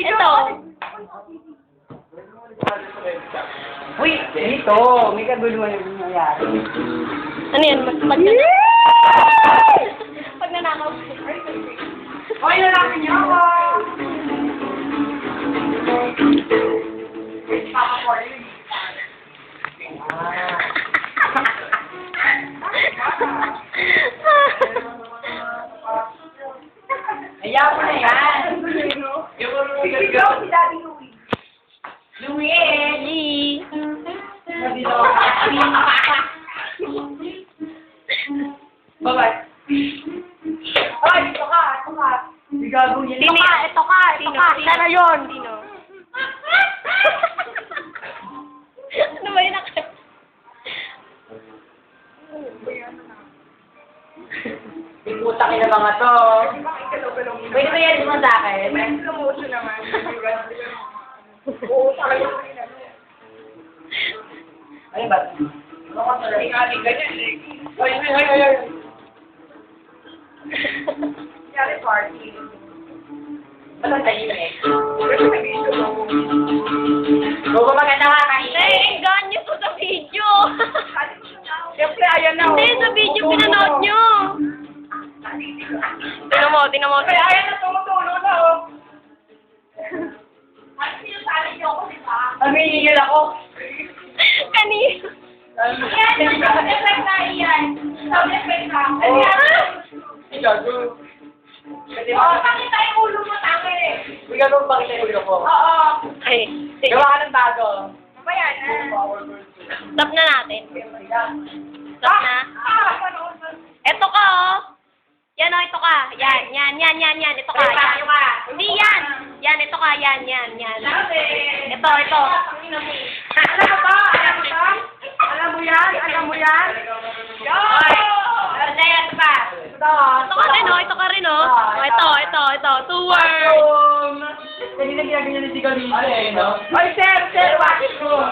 Ito. Uy, dito. May kaguluhan yung nangyayari. Ano yan? Pag nanakaw. Hoy, lalaki niyo ako! Ayaw mo na yan! Ikaw, si Daddy Louie. Louie! Bye-bye. Ay, ito ka! Gago yan. Ito ka. Sana yun. Sino? Ano ba yun? Iputak na mga to. Pwede ba yan naman sa akin? Promotion naman. Oo, talaga yung Ano ba? Ay, ganyan eh. Ay. Kaya party. Ba't tayo eh? Kasi nag-issue ako. Huwag ko maganda ka kanina. Naiingan niyo po sa video. Siyempre, ayan na. Hindi, sa video pinanood niyo. Tingnan mo. Kaya ayan na, tumutulo na, oh. Amingil ako. Kanina. Effect na iyan. Sound effect na. Oh. Gago. Oo, pakita yung ulo mo, tangi. Hindi ka kung bakit yung ulo ko. Oo. Ay, sige. Gawa ka ng bago. Ano ba yan? Stop na natin. Stop na. Eto ka, oh. Yan, oh, ito ka. Yan. Ito ka. Yan. Hindi yan. Yan, ito ka. Yan. Ito. Alam mo yan? Hoy! Ano yan pa? Ito ka rin, oh. Ito. Tour. Kanina ginagawa niya ni Sigal Lisa eh, no? Oy, sir, bakit mo?